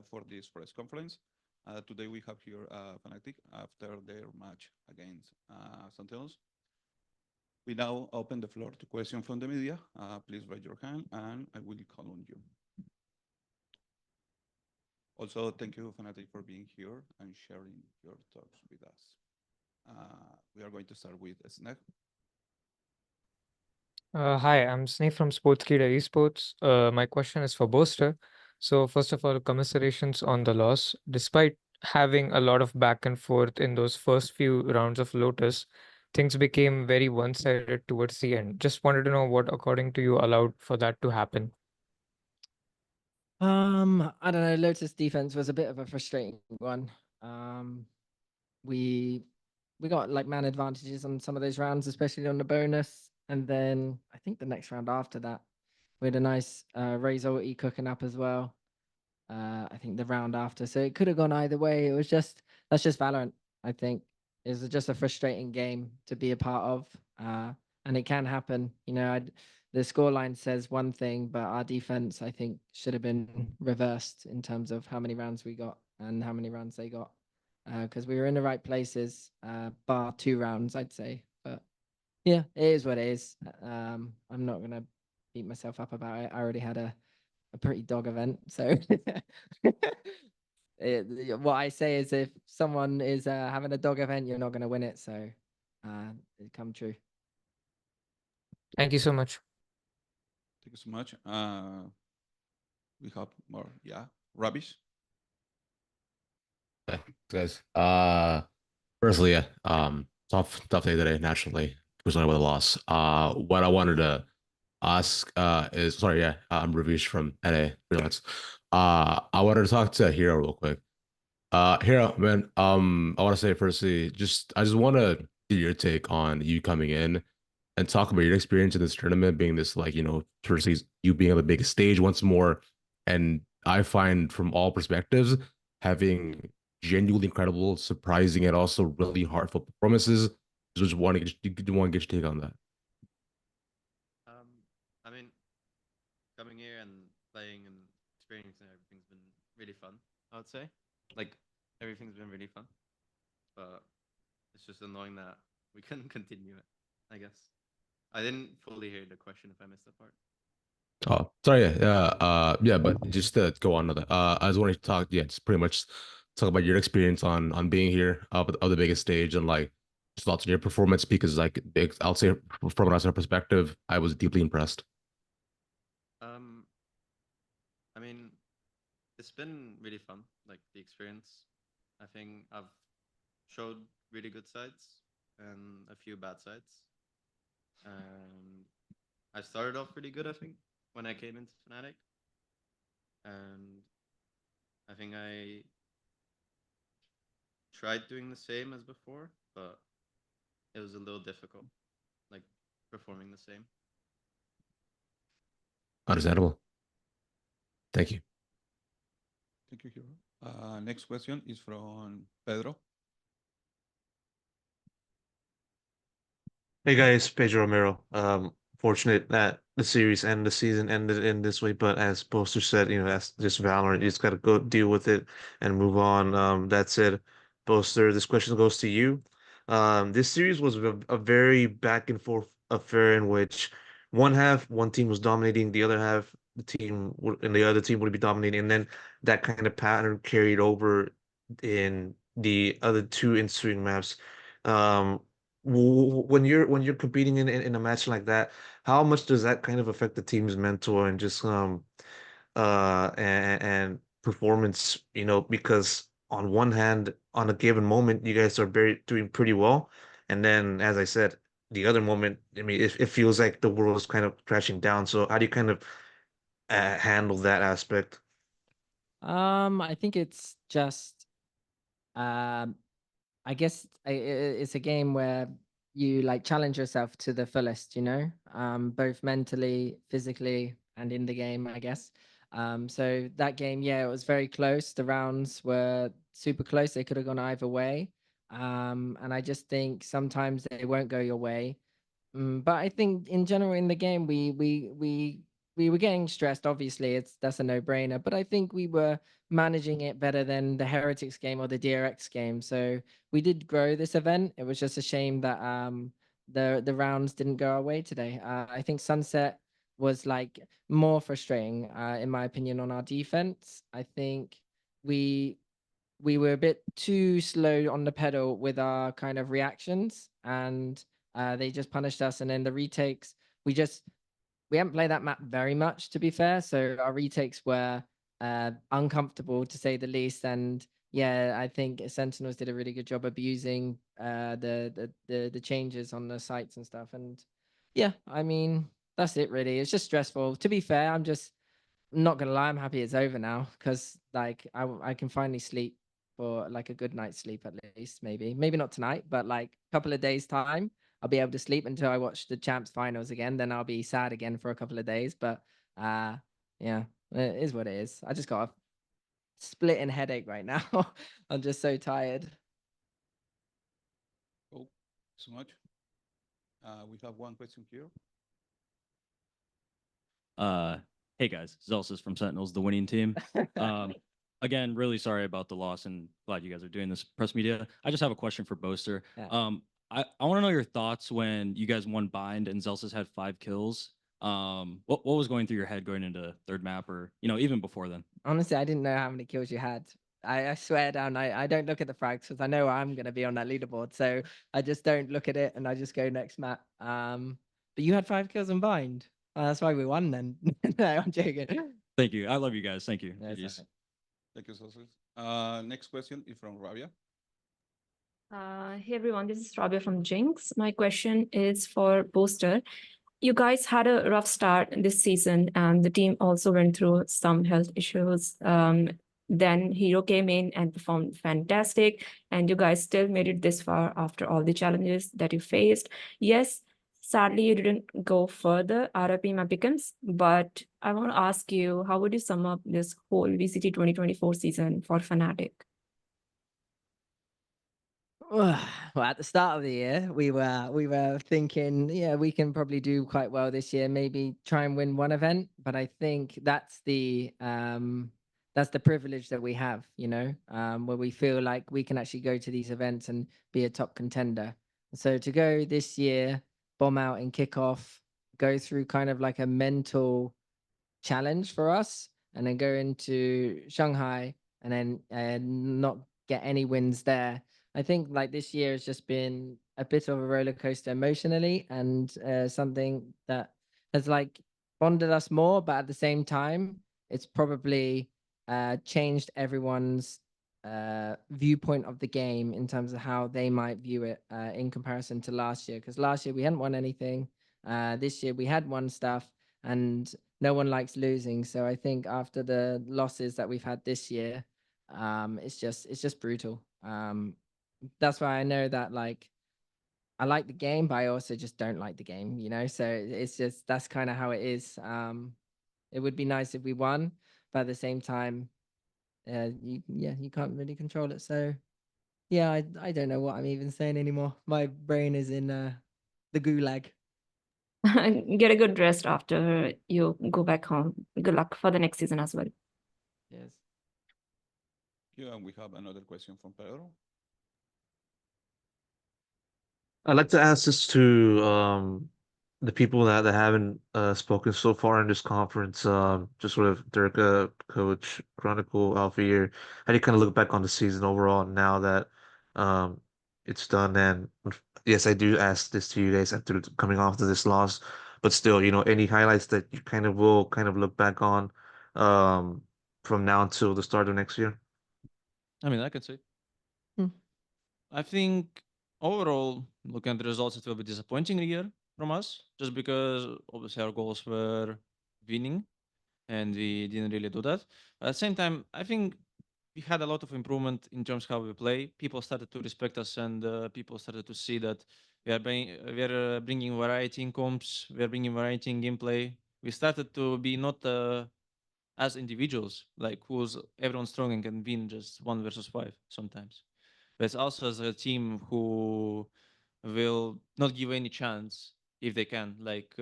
for this press conference. Today we have here Fnatic after their match against Sentinels. We now open the floor to questions from the media. Please raise your hand and I will call on you. Also, thank you, Fnatic, for being here and sharing your thoughts with us. We are going to start with Sneh. Hi, I'm Sneh from Sportskeeda Esports. My question is for Boaster. So, first of all, commiserations on the loss. Despite having a lot of back and forth in those first few rounds of Lotus, things became very one-sided towards the end. Just wanted to know what, according to you, allowed for that to happen. I don't know. Lotus defense was a bit of a frustrating one. We we got like man advantages on some of those rounds, especially on the bonus, and then I think the next round after that, we had a nice Raze ulti cooking up as well. I think the round after, so it could have gone either way. It was just that's just Valorant. I think it's just a frustrating game to be a part of, and it can happen. You know, the scoreline says one thing, but our defense, I think, should have been reversed in terms of how many rounds we got and how many rounds they got, because we were in the right places, bar 2 rounds, I'd say. But yeah, it is what it is. I'm not gonna beat myself up about it. I already had a pretty dog event. So what I say is if someone is having a dog event, you're not going to win it. So it come true. Thank you so much. Thank you so much. We have more. Yeah, Rubbish. Yeah, guys. Firstly, yeah, tough day today, naturally. Personally with a loss. What I wanted to ask is sorry, yeah, I'm Ravish from NA Freelance. I wanted to talk to Hero real quick. Hero, man, I want to say firstly, I just want to get your take on you coming in and talk about your experience in this tournament, being this like, firstly, you being on the biggest stage once more. And I find from all perspectives, having genuinely incredible, surprising, and also really heartfelt performances. Just want to get your take on that. I mean, coming here and playing and experiencing everything's been really fun, I would say. Like, everything's been really fun. But it's just annoying that we couldn't continue it, I guess. I didn't fully hear the question if I missed that part. Oh, sorry, yeah, but just to go on to that, I just wanted to talk, yeah, just pretty much talk about your experience on being here up at the biggest stage and like just thoughts on your performance because like I'll say from an outside perspective, I was deeply impressed. Um, I mean, it's been really fun, like the experience. I think I've showed really good sides and a few bad sides. And I started off pretty good, I think, when I came into Fnatic. And I think I tried doing the same as before, but it was a little difficult, like performing the same. Understandable. Thank you. Thank you, Hero. Next question is from Pedro. Hey guys, Pedro Romero. Fortunate that the series and the season ended in this way, but as Poster said, that's just Valorant. You just gotta go deal with it and move on. That said, Poster, this question goes to you. This series was a very back and forth affair in which one team was dominating, the other half, and the other team would be dominating, and then that kind of pattern carried over in the other two ensuing maps. Um, when you're competing in a match like that, how much does that kind of affect the team's mental and just and performance? Because on one hand, on a given moment, you guys are doing pretty well, and then as I said, the other moment, I mean, it feels like the world is kind of crashing down. So how do you kind of handle that aspect? I think it's just um I guess it's a game where you like challenge yourself to the fullest, both mentally, physically, and in the game, I guess. So that game, yeah, it was very close. The rounds were super close. They could have gone either way. And I just think sometimes they won't go your way. But I think in general in the game, we we were getting stressed. Obviously, that's a no-brainer. But I think we were managing it better than the Heretics game or the DRX game. So we did grow this event. It was just a shame that the rounds didn't go our way today. I think Sunset was like more frustrating, in my opinion, on our defense. I think we were a bit too slow on the pedal with our kind of reactions, and they just punished us. And then the retakes, we haven't played that map very much, to be fair. So our retakes were uncomfortable, to say the least. And yeah, I think Sentinels did a really good job abusing the changes on the sites and stuff. And yeah, I mean, that's it really. It's just stressful. To be fair, I'm just not gonna lie, I'm happy it's over now, because like I can finally sleep for like a good night's sleep at least. Maybe not tonight, but like a couple of days time, I'll be able to sleep until I watch the champs finals again. Then I'll be sad again for a couple of days. But yeah, it is what it is. I just got a splitting headache right now. I'm just so tired. Oh, so much. We have one question here. Hey guys, Zelsis from Sentinels, the winning team. Again, really sorry about the loss and glad you guys are doing this press media. I just have a question for Boaster. Yeah. I want to know your thoughts when you guys won bind and Zelsis had 5 kills. What was going through your head going into third map, or even before then? Honestly, I didn't know how many kills you had. I swear down, I don't look at the frags because I know I'm gonna be on that leaderboard. So I just don't look at it and I just go next map. But you had 5 kills and bind. Oh, that's why we won then. No, I'm joking. Thank you. I love you guys. Thank you. No, it's GGs. alright. Thank you, Sosis. Next question is from Rabia. Hey everyone, this is Rabia from Jinx. My question is for Booster. You guys had a rough start this season, and the team also went through some health issues. Then Hero came in and performed fantastic, and you guys still made it this far after all the challenges that you faced. Yes, sadly, you didn't go further RIP Mapicans, but I want to ask you, how would you sum up this whole VCT 2024 season for Fnatic? Well, at the start of the year, we were thinking, yeah, we can probably do quite well this year. Maybe try and win one event, but I think that's the privilege that we have, where we feel like we can actually go to these events and be a top contender. So to go this year, bomb out in kickoff, go through kind of like a mental challenge for us, and then go into Shanghai and then not get any wins there. I think like this year has just been a bit of a roller coaster emotionally, and something that has like bonded us more, but at the same time, it's probably changed everyone's viewpoint of the game in terms of how they might view it in comparison to last year. Because last year we hadn't won anything. This year we had won stuff, and no one likes losing. So I think after the losses that we've had this year, it's just brutal. That's why I know that like I like the game, but I also just don't like the game, So it's just that's kind of how it is. It would be nice if we won, but at the same time, you can't really control it. So yeah, I don't know what I'm even saying anymore. My brain is in the gulag. Get a good rest after you go back home. Good luck for the next season as well. Yes. Yeah, and we have another question from Pedro. I'd like to ask this to the people that haven't spoken so far in this conference. Just sort of Dirk, Coach, Chronicle, Alpha here. How do you kind of look back on the season overall now that um it's done? And yes, I do ask this to you guys after coming off of this loss, but still, any highlights that you kind of will kind of look back on from now until the start of next year? I mean, I could say. Hmm. I think overall, looking at the results, it will be disappointing year from us, just because obviously our goals were winning, and we didn't really do that. At the same time, I think we had a lot of improvement in terms of how we play. People started to respect us, and people started to see that we are bringing variety in comps, we are bringing variety in gameplay. We started to be not as individuals, like who's everyone strong and can win just 1 versus 5 sometimes. But it's also as a team who will not give any chance if they can. Like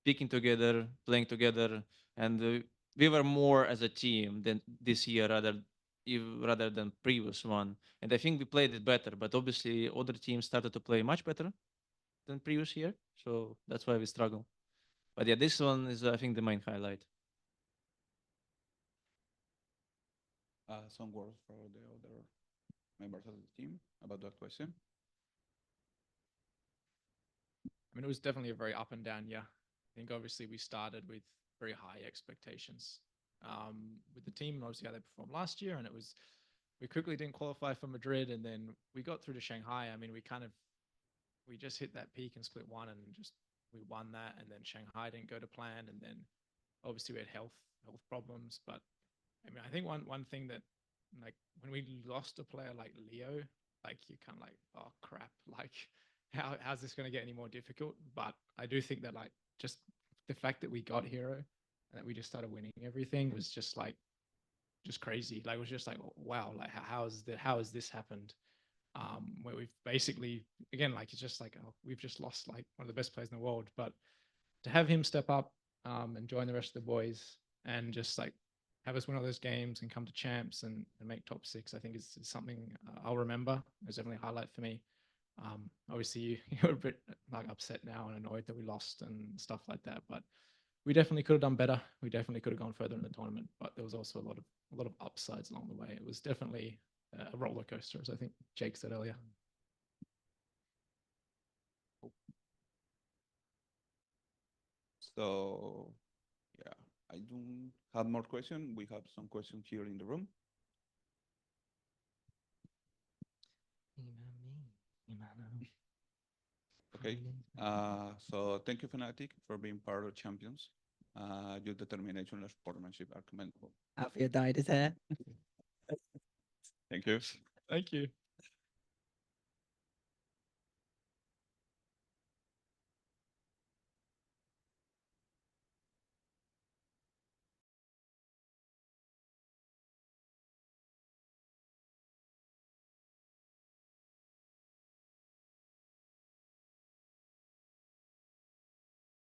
picking together, playing together, and we were more as a team than this year rather than previous one. And I think we played it better, but obviously other teams started to play much better than previous year, so that's why we struggle. But yeah, this one is I think the main highlight. Some words for the other members of the team about that question. I mean, it was definitely a very up and down year. I think obviously we started with very high expectations with the team and obviously how they performed last year. And it was, we quickly didn't qualify for Madrid and then we got through to Shanghai. I mean, we just hit that peak in split one and just, we won that. And then Shanghai didn't go to plan. And then obviously we had health problems. But I mean, I think one thing that like when we lost a player like Leo, like you kind of like, oh crap, like how's this going to get any more difficult? But I do think that like just the fact that we got Hero and that we just started winning everything was just like just crazy. Like it was just like wow, like how has this happened? Where we've basically again like it's just like oh, we've just lost like one of the best players in the world. But to have him step up and join the rest of the boys and just like have us win all those games and come to champs and make top 6, I think is something I'll remember. It was definitely a highlight for me. Obviously you're a bit like upset now and annoyed that we lost and stuff like that, but we definitely could have done better. We definitely could have gone further in the tournament, but there was also a lot of upsides along the way. It was definitely a roller coaster, as I think Jake said earlier. So yeah, I don't have more questions. We have some questions here in the room. Okay. So thank you, Fnatic, for being part of Champions. Your determination and sportsmanship are commendable. Alfia dyed his hair. Thank you. Thank you.